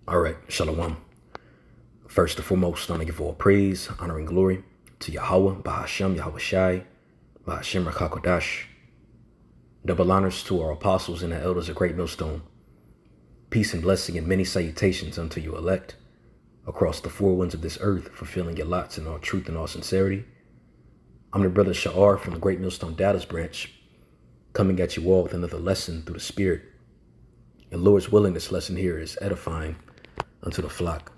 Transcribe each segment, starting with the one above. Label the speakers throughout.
Speaker 1: All right, Shalom. First and foremost, I want to give all praise, honor, and glory to Yahweh, Bahashem, Yahweh Shai, Bahashem Rakakodash. Double honors to our apostles and the elders of Great Millstone. Peace and blessing and many salutations unto you elect across the four winds of this earth, fulfilling your lots in all truth and all sincerity. I'm the brother Sha'ar from the Great Millstone Dallas branch, coming at you all with another lesson through the Spirit. And Lord's willing, this lesson here is edifying unto the flock.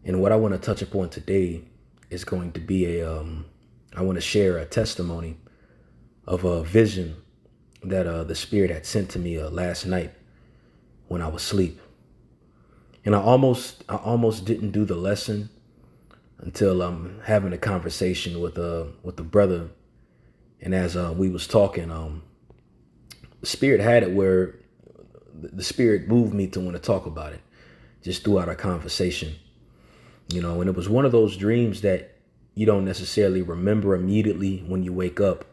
Speaker 1: And what I want to touch upon today is going to be I want to share a testimony of a vision that the Spirit had sent to me last night when I was asleep. And I almost didn't do the lesson until I'm having a conversation with the brother. And as we was talking, the Spirit had it where the Spirit moved me to want to talk about it just throughout our conversation. You know, and it was one of those dreams that you don't necessarily remember immediately when you wake up.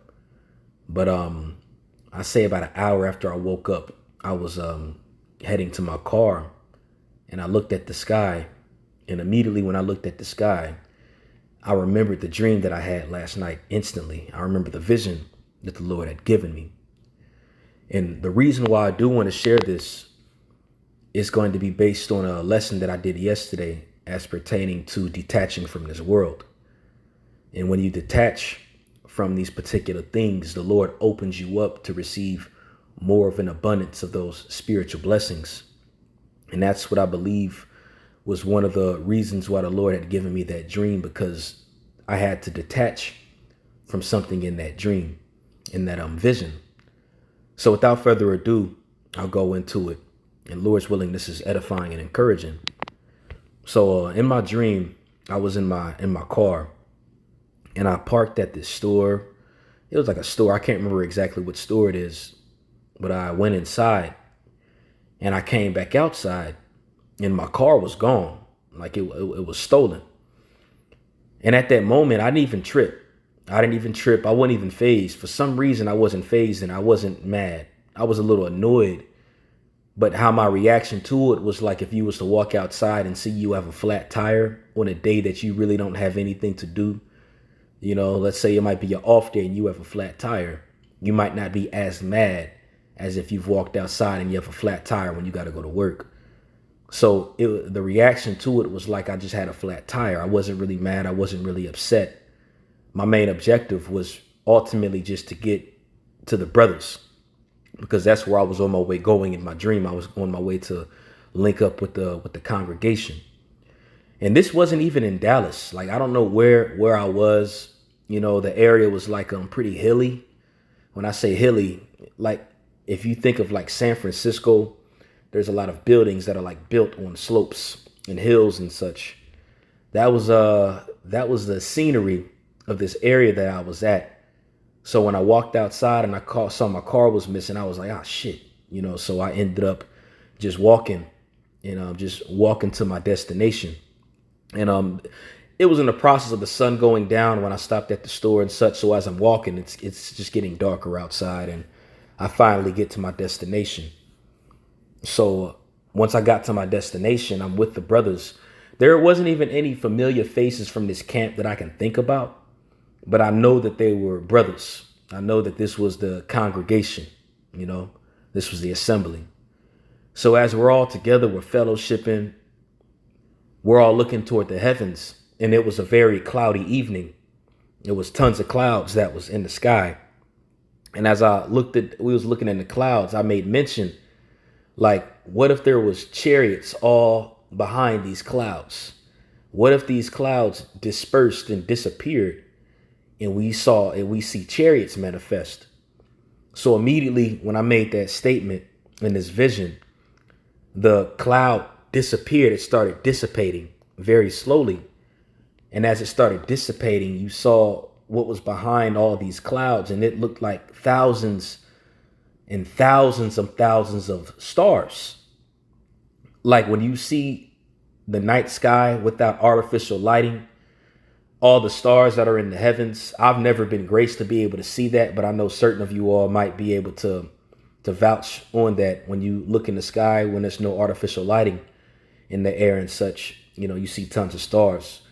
Speaker 1: But I say about an hour after I woke up, I was heading to my car and I looked at the sky. And immediately when I looked at the sky, I remembered the dream that I had last night instantly. I remember the vision that the Lord had given me. And the reason why I do want to share this is going to be based on a lesson that I did yesterday as pertaining to detaching from this world. And when you detach from these particular things, the Lord opens you up to receive more of an abundance of those spiritual blessings. And that's what I believe was one of the reasons why the Lord had given me that dream, because I had to detach from something in that dream, in that vision. So without further ado, I'll go into it. And Lord's willing, this is edifying and encouraging. So in my dream, I was in my car and I parked at this store. It was like a store. I can't remember exactly what store it is, but I went inside and I came back outside and my car was gone. Like it was stolen. And at that moment, I didn't even trip. I wasn't even fazed. For some reason, I wasn't fazed and I wasn't mad. I was a little annoyed. But how my reaction to it was like if you was to walk outside and see you have a flat tire on a day that you really don't have anything to do. You know, let's say it might be your off day and you have a flat tire. You might not be as mad as if you've walked outside and you have a flat tire when you got to go to work. So the reaction to it was like I just had a flat tire. I wasn't really mad. I wasn't really upset. My main objective was ultimately just to get to the brothers, because that's where I was on my way going in my dream. I was on my way to link up with the congregation. And this wasn't even in Dallas. Like, I don't know where I was. You know, the area was like pretty hilly. When I say hilly, like if you think of like San Francisco, there's a lot of buildings that are like built on slopes and hills and such. That was the scenery of this area that I was at. So when I walked outside and I saw my car was missing, I was like, ah, shit, you know. So I ended up just walking to my destination. And it was in the process of the sun going down when I stopped at the store and such. So as I'm walking, it's just getting darker outside, and I finally get to my destination. So once I got to my destination, I'm with the brothers. There wasn't even any familiar faces from this camp that I can think about. But I know that they were brothers. I know that this was the congregation, you know, this was the assembly. So as we're all together, we're fellowshipping, we're all looking toward the heavens, and it was a very cloudy evening. It was tons of clouds that was in the sky. And as we was looking in the clouds, I made mention, like, what if there was chariots all behind these clouds? What if these clouds dispersed and disappeared? And we see chariots manifest. So immediately when I made that statement in this vision, the cloud disappeared. It started dissipating very slowly. And as it started dissipating, you saw what was behind all these clouds. And it looked like thousands and thousands of stars. Like when you see the night sky without artificial lighting, all the stars that are in the heavens. I've never been graced to be able to see that, but I know certain of you all might be able to vouch on that. When you look in the sky, when there's no artificial lighting, in the air and such. You see tons of stars.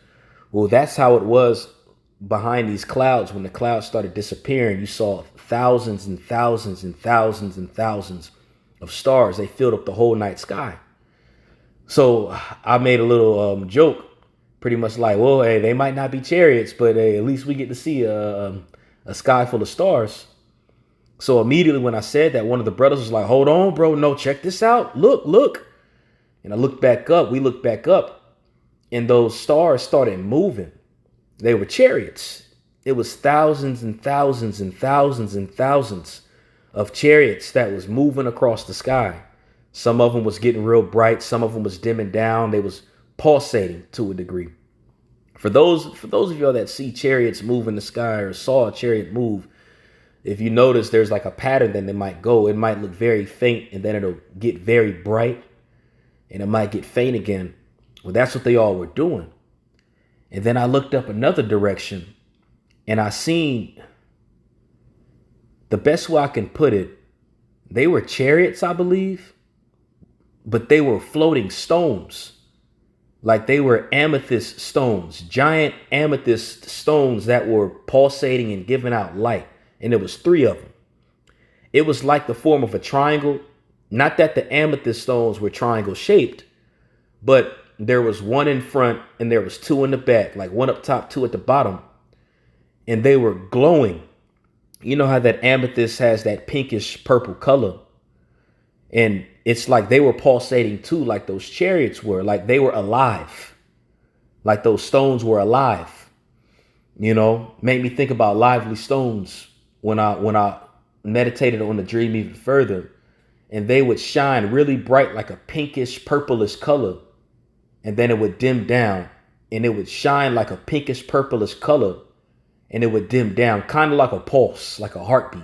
Speaker 1: Well, that's how it was behind these clouds. When the clouds started disappearing, you saw thousands and thousands and thousands and thousands of stars. They filled up the whole night sky. So I made a little joke, pretty much like, well, hey, they might not be chariots, but hey, at least we get to see a sky full of stars. So immediately when I said that, one of the brothers was like, hold on, bro. No, check this out. Look. And I looked back up. We looked back up, and those stars started moving. They were chariots. It was thousands and thousands and thousands and thousands of chariots that was moving across the sky. Some of them was getting real bright. Some of them was dimming down. They was pulsating to a degree. For those of y'all that see chariots move in the sky or saw a chariot move, if you notice, there's like a pattern that they might go. It might look very faint, and then it'll get very bright, and it might get faint again. Well, that's what they all were doing. And then I looked up another direction, and I seen, the best way I can put it, they were chariots, I believe, but they were floating stones. Like they were amethyst stones, giant amethyst stones that were pulsating and giving out light. And there was 3 of them. It was like the form of a triangle. Not that the amethyst stones were triangle shaped, but there was 1 in front and there was 2 in the back, like 1 up top, 2 at the bottom. And they were glowing. You know how that amethyst has that pinkish purple color? And it's like they were pulsating too, like those chariots were, like they were alive, like those stones were alive. Made me think about lively stones when I meditated on the dream even further. And they would shine really bright, like a pinkish purplish color. And then it would dim down, and it would shine like a pinkish purplish color, and it would dim down, kind of like a pulse, like a heartbeat.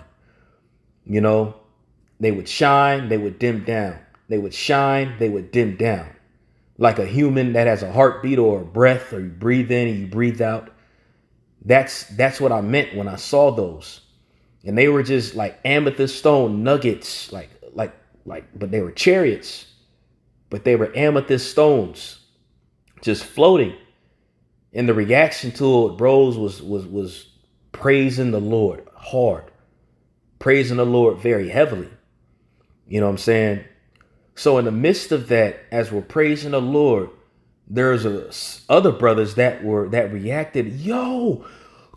Speaker 1: They would shine, they would dim down. They would shine, they would dim down. Like a human that has a heartbeat or a breath, or you breathe in and you breathe out. That's what I meant when I saw those. And they were just like amethyst stone nuggets, but they were chariots, but they were amethyst stones just floating. And the reaction to it, bros, was praising the Lord hard, praising the Lord very heavily. You know what I'm saying? So in the midst of that, as we're praising the Lord, there's other brothers that reacted, yo,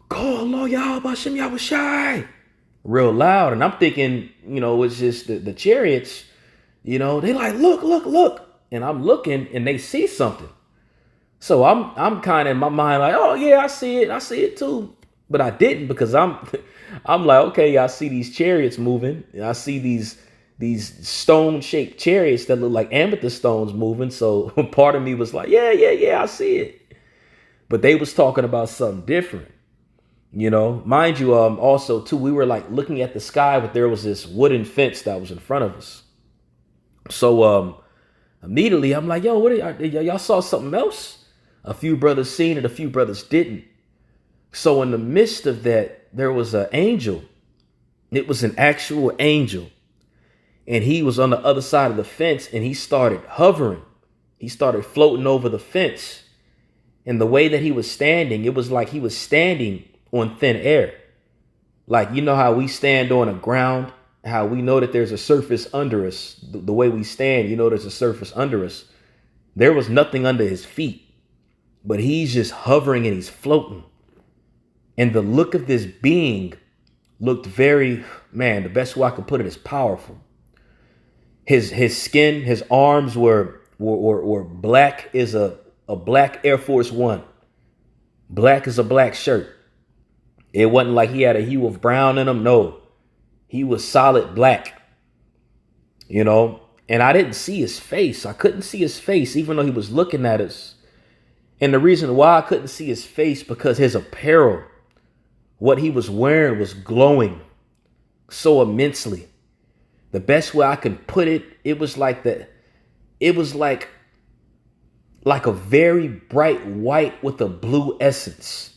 Speaker 1: call Lord Yahweh Shem Yahweh Shai, real loud. And I'm thinking, it's just the chariots, they like, look. And I'm looking and they see something. So I'm kind of in my mind like, oh yeah, I see it too. But I didn't, because I'm like, okay, I see these chariots moving. I see these stone-shaped chariots that look like amethyst stones moving. So part of me was like, yeah, I see it. But they was talking about something different. Mind you, also too, we were like looking at the sky, but there was this wooden fence that was in front of us. So immediately I'm like, yo, what y'all saw something else? A few brothers seen it, a few brothers didn't. So in the midst of that, there was an angel. It was an actual angel. And he was on the other side of the fence, and he started hovering. He started floating over the fence. And the way that he was standing, it was like he was standing on thin air. Like, how we stand on a ground, how we know that there's a surface under us. The way we stand, there's a surface under us. There was nothing under his feet, but he's just hovering and he's floating. And the look of this being looked very, the best way I could put it is powerful. His skin, his arms were black as a black Air Force One. Black as a black shirt. It wasn't like he had a hue of brown in him. No, he was solid black, and I didn't see his face. I couldn't see his face, even though he was looking at us. And the reason why I couldn't see his face, because his apparel, what he was wearing, was glowing so immensely. The best way I can put it, it was like a very bright white with a blue essence.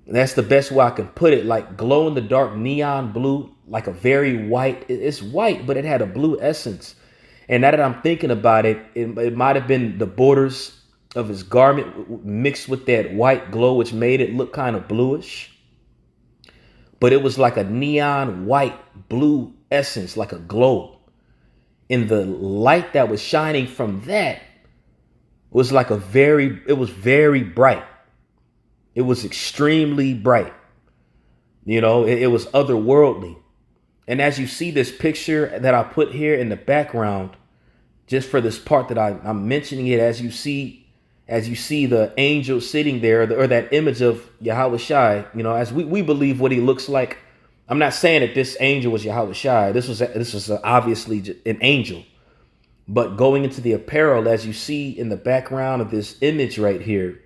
Speaker 1: That's the best way I can put it, like glow in the dark neon blue, like a very white. It's white, but it had a blue essence. And now that I'm thinking about it, it might have been the borders of his garment mixed with that white glow, which made it look kind of bluish. But it was like a neon white blue essence, like a glow. And the light that was shining from that was like it was very bright. It was extremely bright. It was otherworldly. And as you see this picture that I put here in the background, just for this part that I'm mentioning it, as you see the angel sitting there, or that image of Yahweh Shai, as we believe what he looks like. I'm not saying that this angel was Yahweh Shai. This was obviously an angel. But going into the apparel, as you see in the background of this image right here,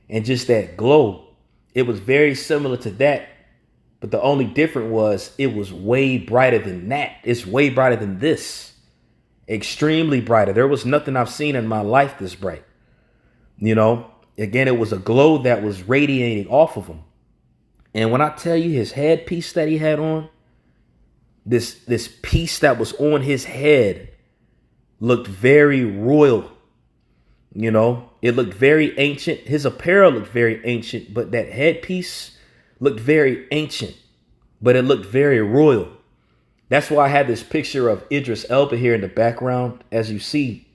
Speaker 1: and just that glow, it was very similar to that. But the only difference was it was way brighter than that. It's way brighter than this. Extremely brighter. There was nothing I've seen in my life this bright. Again, it was a glow that was radiating off of him. And when I tell you his headpiece that he had on, this piece that was on his head looked very royal. It looked very ancient. His apparel looked very ancient, but that headpiece looked very ancient, but it looked very royal. That's why I had this picture of Idris Elba here in the background. As you see,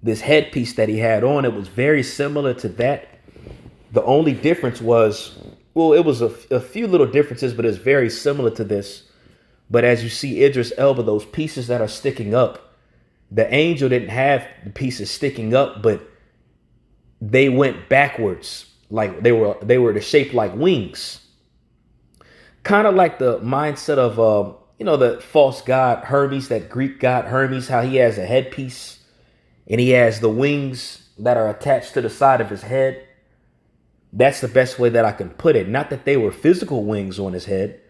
Speaker 1: this headpiece that he had on, it was very similar to that. The only difference was, it was a few little differences, but it's very similar to this. But as you see Idris Elba, those pieces that are sticking up, the angel didn't have the pieces sticking up, but they went backwards, like they were the shape like wings. Kind of like the mindset of the false god Hermes, that Greek god Hermes, how he has a headpiece and he has the wings that are attached to the side of his head. That's the best way that I can put it. Not that they were physical wings on his head.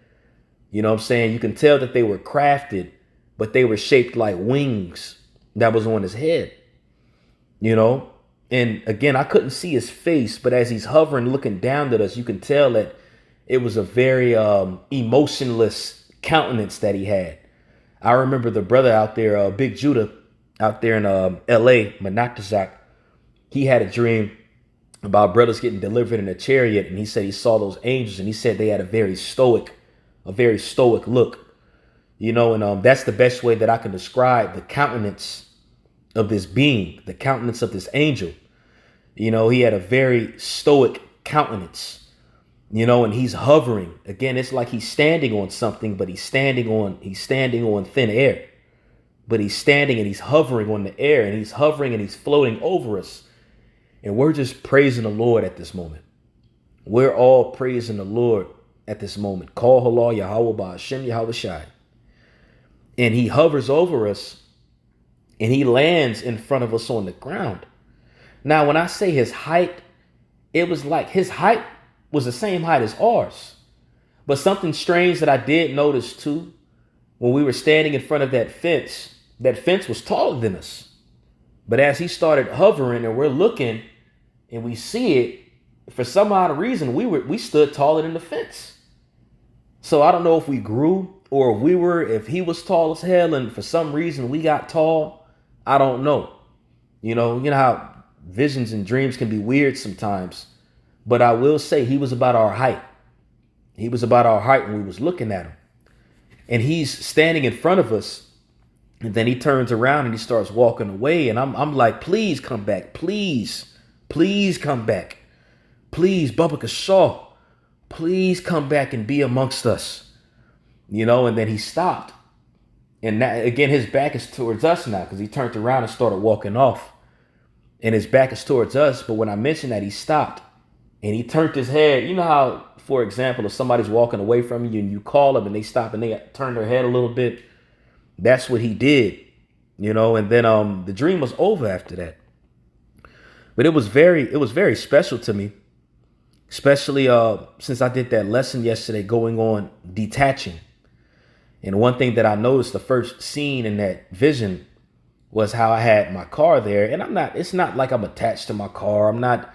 Speaker 1: You know what I'm saying? You can tell that they were crafted, but they were shaped like wings that was on his head. And again, I couldn't see his face, but as he's hovering, looking down at us, you can tell that it was a very emotionless countenance that he had. I remember the brother out there, Big Judah, out there in LA, Monatizak, he had a dream about brothers getting delivered in a chariot, and he said he saw those angels, and he said they had a very stoic look. And that's the best way that I can describe the countenance of this being, the countenance of this angel. He had a very stoic countenance, and he's hovering. Again, it's like he's standing on something, but he's standing on thin air. But he's standing and he's hovering on the air, and he's hovering and he's floating over us. And we're just praising the Lord at this moment. We're all praising the Lord at this moment. Call Halal Yahweh Ba'ashem Yahweh Shai. And he hovers over us and he lands in front of us on the ground. Now, when I say his height, it was like his height was the same height as ours. But something strange that I did notice too, when we were standing in front of that fence was taller than us. But as he started hovering and we're looking and we see it, for some odd reason, we stood taller than the fence. So I don't know if we grew or if he was tall as hell and for some reason we got tall. I don't know. You know how visions and dreams can be weird sometimes. But I will say he was about our height. He was about our height when we was looking at him. And he's standing in front of us. And then he turns around and he starts walking away. And I'm like, please come back. Please come back. Please, Baba Kashaw, please come back and be amongst us. And then he stopped. And now, again, his back is towards us now because he turned around and started walking off. And his back is towards us. But when I mentioned that, he stopped and he turned his head. You know how, for example, if somebody's walking away from you and you call them and they stop and they turn their head a little bit, that's what he did, and then the dream was over after that. But it was very special to me, especially since I did that lesson yesterday going on detaching. And one thing that I noticed, the first scene in that vision was how I had my car there. And it's not like I'm attached to my car. I'm not,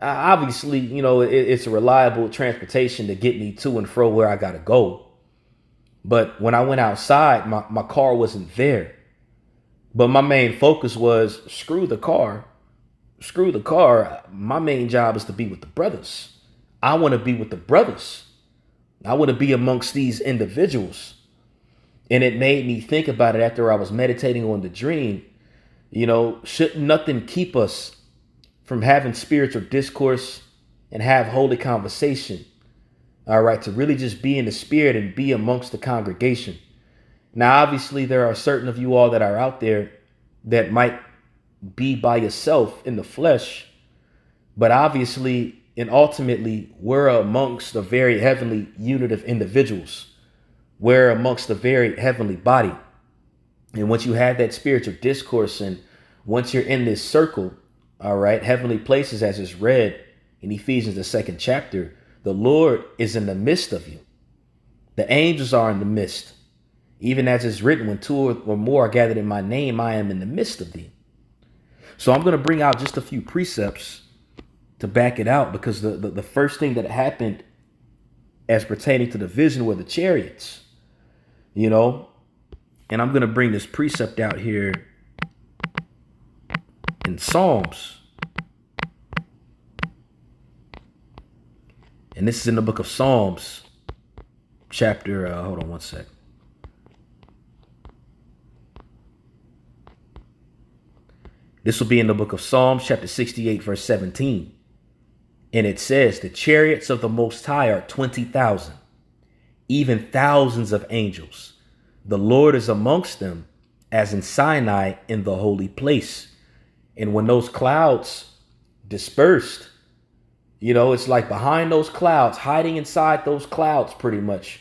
Speaker 1: obviously, it's a reliable transportation to get me to and fro where I got to go. But when I went outside, my car wasn't there. But my main focus was screw the car. Screw the car. My main job is to be with the brothers. I want to be with the brothers. I want to be amongst these individuals. And it made me think about it after I was meditating on the dream. You know, should nothing keep us from having spiritual discourse and have holy conversation? All right, to really just be in the spirit and be amongst the congregation. Now, obviously, there are certain of you all that are out there that might be by yourself in the flesh, but obviously and ultimately, we're amongst a very heavenly unit of individuals. We're amongst a very heavenly body. And once you have that spiritual discourse, and once you're in this circle, all right, heavenly places, as is read in Ephesians, the 2nd chapter, the Lord is in the midst of you. The angels are in the midst. Even as it's written, when two or more are gathered in my name, I am in the midst of thee. So I'm going to bring out just a few precepts to back it out, because the first thing that happened as pertaining to the vision were the chariots, you know, and I'm going to bring this precept out here in Psalms. And this is in the book of Psalms, chapter, hold on one sec. This will be in the book of Psalms, chapter 68, verse 17. And it says, the chariots of the Most High are 20,000, even thousands of angels. The Lord is amongst them, as in Sinai in the holy place. And when those clouds dispersed, you know, it's like behind those clouds, hiding inside those clouds pretty much,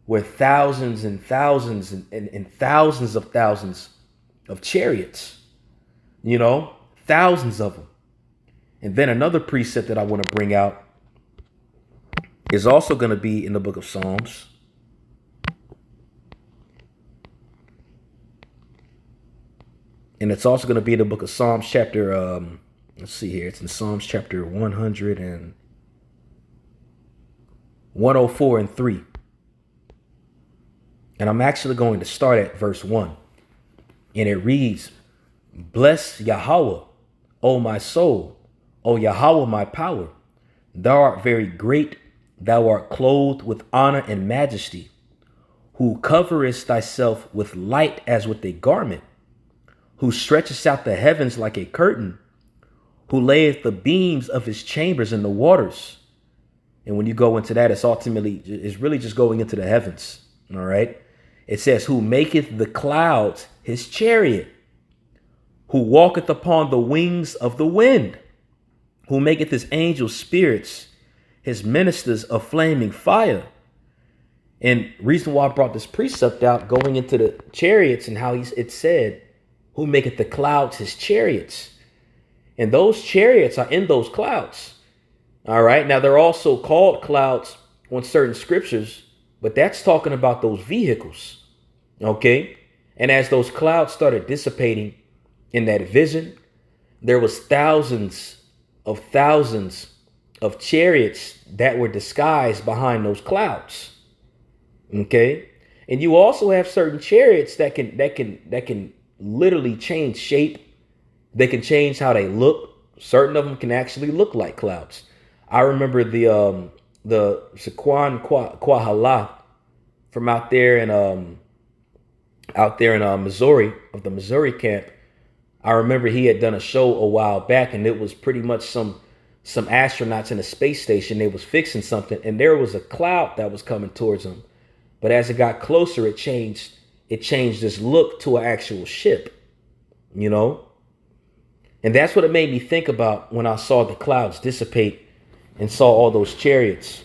Speaker 1: were thousands and thousands and thousands of chariots, you know, thousands of them. And then another precept that I want to bring out is also going to be in the book of Psalms. And it's also going to be in the book of Psalms chapter, let's see here. It's in Psalms chapter 100 and 104 and 3. And I'm actually going to start at verse 1. And it reads, bless Yahweh, O my soul, O Yahweh, my power. Thou art very great. Thou art clothed with honor and majesty, who coverest thyself with light as with a garment, who stretchest out the heavens like a curtain, who layeth the beams of his chambers in the waters. And when you go into that, it's really just going into the heavens. All right. It says, who maketh the clouds his chariot, who walketh upon the wings of the wind, who maketh his angels spirits, his ministers of flaming fire. And reason why I brought this precept out, going into the chariots and how it said, who maketh the clouds his chariots. And those chariots are in those clouds. All right. Now, they're also called clouds on certain scriptures, but that's talking about those vehicles. OK. And as those clouds started dissipating in that vision, there was thousands of chariots that were disguised behind those clouds. OK. And you also have certain chariots that can literally change shape. They can change how they look. Certain of them can actually look like clouds. I remember the Sequan Quahala from out there in Missouri, of the Missouri camp. I remember he had done a show a while back, and it was pretty much some astronauts in a space station. They was fixing something, and there was a cloud that was coming towards them. But as it got closer, it changed its look to an actual ship, you know? And that's what it made me think about when I saw the clouds dissipate and saw all those chariots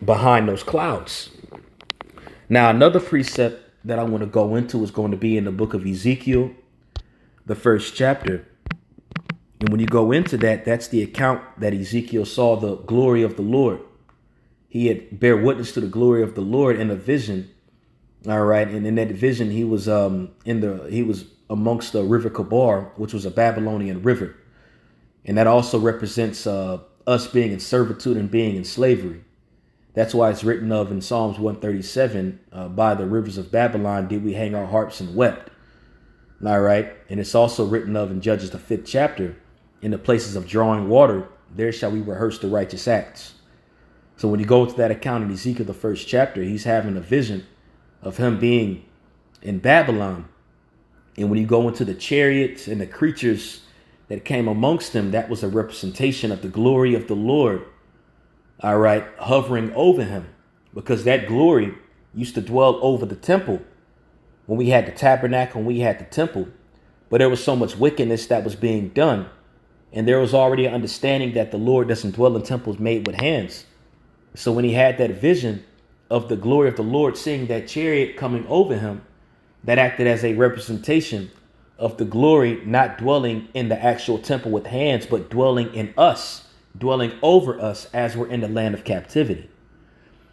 Speaker 1: behind those clouds. Now, another precept that I want to go into is going to be in the book of Ezekiel, the 1st chapter. And when you go into that, that's the account that Ezekiel saw the glory of the Lord. He had bear witness to the glory of the Lord in a vision. All right. And in that vision, he was amongst the river Kabar, which was a Babylonian river. And that also represents us being in servitude and being in slavery. That's why it's written of in Psalms 137, by the rivers of Babylon did we hang our harps and wept. All right. And it's also written of in Judges, the 5th chapter, in the places of drawing water, there shall we rehearse the righteous acts. So when you go to that account in Ezekiel, the 1st chapter, he's having a vision of him being in Babylon. And when you go into the chariots and the creatures that came amongst him, that was a representation of the glory of the Lord, all right, hovering over him, because that glory used to dwell over the temple when we had the tabernacle and we had the temple. But there was so much wickedness that was being done. And there was already an understanding that the Lord doesn't dwell in temples made with hands. So when he had that vision of the glory of the Lord, seeing that chariot coming over him, that acted as a representation of the glory not dwelling in the actual temple with hands, but dwelling in us, dwelling over us as we're in the land of captivity.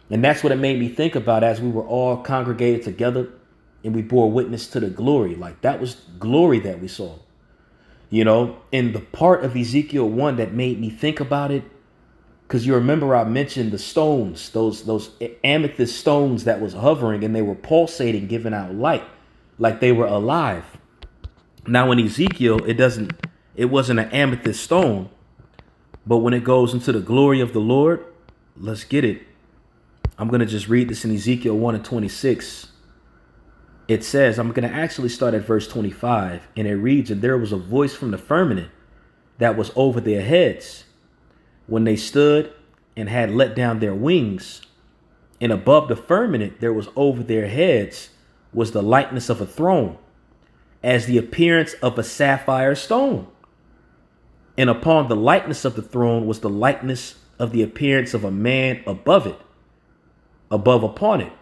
Speaker 1: And that's what it made me think about as we were all congregated together and we bore witness to the glory. Like, that was glory that we saw, in the part of Ezekiel 1 that made me think about it. Because you remember I mentioned the stones, those amethyst stones that was hovering and they were pulsating, giving out light like they were alive. Now in Ezekiel, it wasn't an amethyst stone, but when it goes into the glory of the Lord, let's get it. I'm going to just read this in Ezekiel 1:26. It says, I'm going to actually start at verse 25, and it reads, and there was a voice from the firmament that was over their heads when they stood and had let down their wings, and above the firmament there was over their heads was the likeness of a throne, as the appearance of a sapphire stone. And upon the likeness of the throne was the likeness of the appearance of a man above upon it.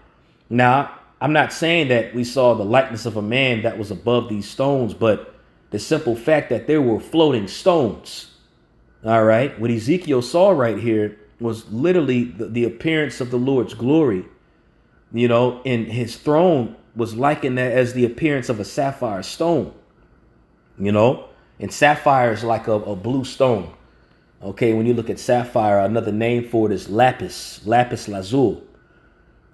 Speaker 1: Now, I'm not saying that we saw the likeness of a man that was above these stones, but the simple fact that there were floating stones. All right. What Ezekiel saw right here was literally the appearance of the Lord's glory, and his throne was likened as the appearance of a sapphire stone, and sapphire is like a blue stone. OK, when you look at sapphire, another name for it is lapis lazuli.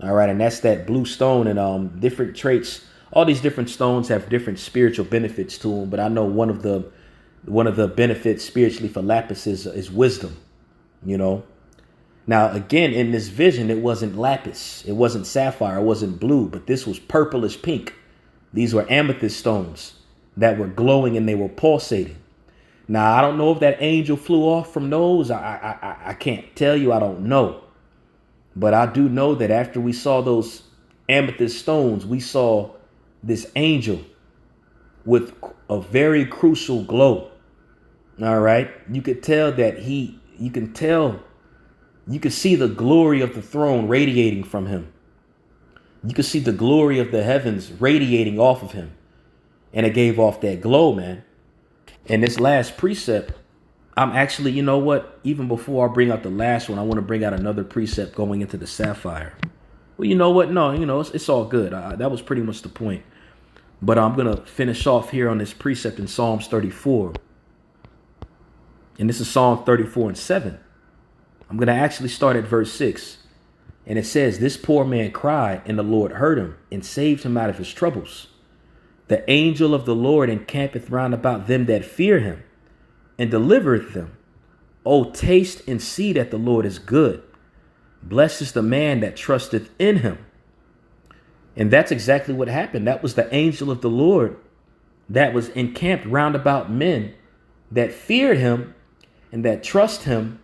Speaker 1: All right. And that's that blue stone, and different traits. All these different stones have different spiritual benefits to them. But I know one of the benefits spiritually for lapis is wisdom, Now, again, in this vision, it wasn't lapis. It wasn't sapphire. It wasn't blue. But this was purplish pink. These were amethyst stones that were glowing and they were pulsating. Now, I don't know if that angel flew off from those. I can't tell you. I don't know. But I do know that after we saw those amethyst stones, we saw this angel with a very crucial glow. All right. You could tell that you could see the glory of the throne radiating from him. You could see the glory of the heavens radiating off of him. And it gave off that glow, man. And this last precept, I'm actually, even before I bring out the last one, I want to bring out another precept going into the sapphire. Well, you know what? No, it's all good. That was pretty much the point. But I'm going to finish off here on this precept in Psalms 34. And this is Psalm 34:7. I'm going to actually start at verse 6. And it says, this poor man cried, and the Lord heard him and saved him out of his troubles. The angel of the Lord encampeth round about them that fear him and delivereth them. O taste and see that the Lord is good. Blessed is the man that trusteth in him. And that's exactly what happened. That was the angel of the Lord that was encamped round about men that feared him and that trust him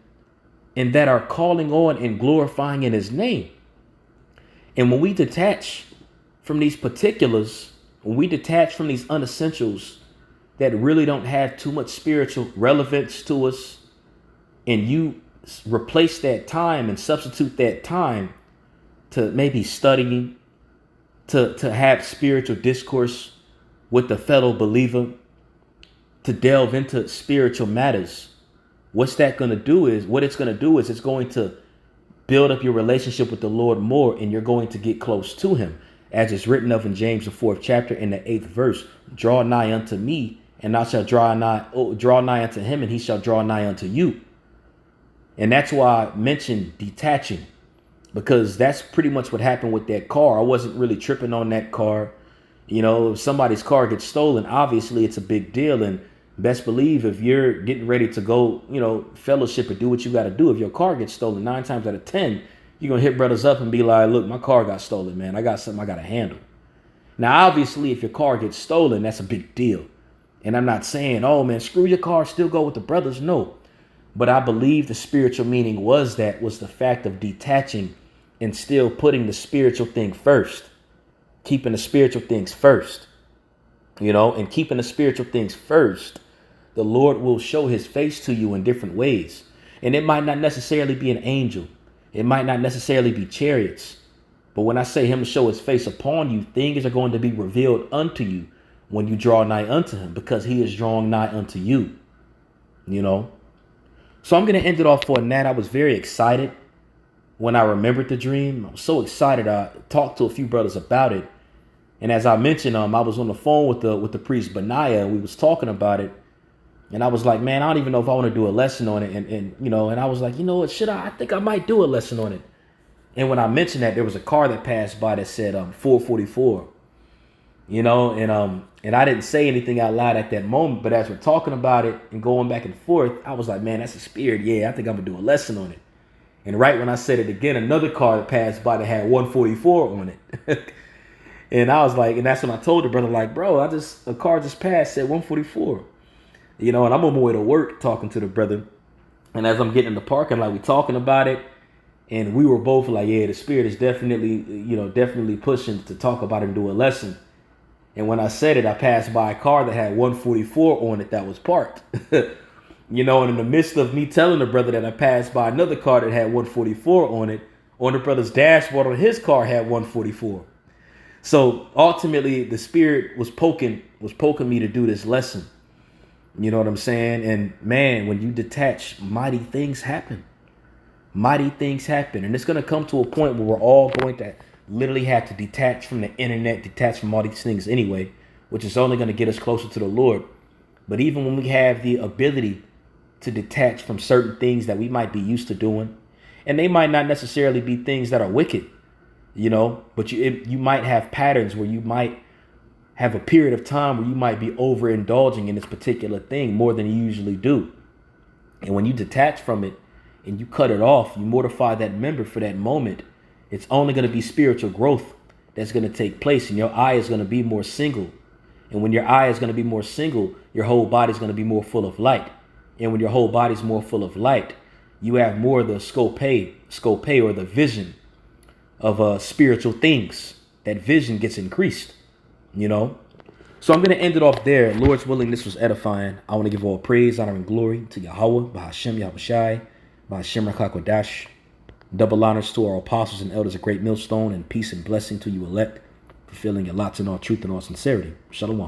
Speaker 1: and that are calling on and glorifying in his name. And when we detach from these particulars, when we detach from these unessentials that really don't have too much spiritual relevance to us, and you replace that time and substitute that time to maybe studying, to have spiritual discourse with the fellow believer, to delve into spiritual matters, what it's going to do is it's going to build up your relationship with the Lord more, and you're going to get close to him. As it's written of in James, the 4th chapter, in the 8th verse, draw nigh unto me, and I shall draw nigh unto him, and he shall draw nigh unto you. And that's why I mentioned detaching, because that's pretty much what happened with that car. I wasn't really tripping on that car. You know, if somebody's car gets stolen, obviously it's a big deal. And best believe if you're getting ready to go, you know, fellowship or do what you got to do, if your car gets stolen, 9 times out of 10, you're going to hit brothers up and be like, look, my car got stolen, man. I got something I got to handle. Now, obviously, if your car gets stolen, that's a big deal. And I'm not saying, oh, man, screw your car, still go with the brothers. No. But I believe the spiritual meaning was the fact of detaching and still putting the spiritual thing first. Keeping the spiritual things first, you know, and keeping the spiritual things first, the Lord will show his face to you in different ways. And it might not necessarily be an angel. It might not necessarily be chariots. But when I say him to show his face upon you, things are going to be revealed unto you when you draw nigh unto him, because he is drawing nigh unto you, you know. So I'm going to end it off on that. I was very excited when I remembered the dream. I was so excited. I talked to a few brothers about it. And as I mentioned, I was on the phone with the priest Benaiah, and we was talking about it. And I was like, man, I don't even know if I want to do a lesson on it. And you know, and I was like, you know what, should I? I think I might do a lesson on it. And when I mentioned that, there was a car that passed by that said 444. You know, and I didn't say anything out loud at that moment. But as we're talking about it and going back and forth, I was like, man, that's a spirit. Yeah, I think I'm gonna do a lesson on it. And right when I said it again, another car that passed by that had 144 on it. And I was like, and that's when I told the brother, like, bro, a car just passed, said 144. You know, and I'm on my way to work talking to the brother. And as I'm getting in the parking lot, we talking about it. And we were both like, yeah, the spirit is definitely pushing to talk about it and do a lesson. And when I said it, I passed by a car that had 144 on it that was parked. You know, and in the midst of me telling the brother that I passed by another car that had 144 on it, on the brother's dashboard on his car had 144. So ultimately, the spirit was poking me to do this lesson. You know what I'm saying? And man, when you detach, mighty things happen. Mighty things happen. And it's going to come to a point where we're all going to literally have to detach from the internet, detach from all these things anyway, which is only going to get us closer to the Lord. But even when we have the ability to detach from certain things that we might be used to doing, and they might not necessarily be things that are wicked, you know, but you might have patterns where you might have a period of time where you might be overindulging in this particular thing more than you usually do. And when you detach from it and you cut it off, you mortify that member for that moment, it's only going to be spiritual growth that's going to take place, and your eye is going to be more single. And when your eye is going to be more single, your whole body is going to be more full of light. And when your whole body is more full of light, you have more of the scope or the vision of spiritual things. That vision gets increased, you know. So I'm going to end it off there. Lord's willing, this was edifying. I want to give all praise, honor, and glory to Yahweh, Bahashem, Yahushai, Bahashem Rakakwadash. Double honors to our apostles and elders, a great millstone, and peace and blessing to you elect, fulfilling your lots in all truth and all sincerity. Shalom.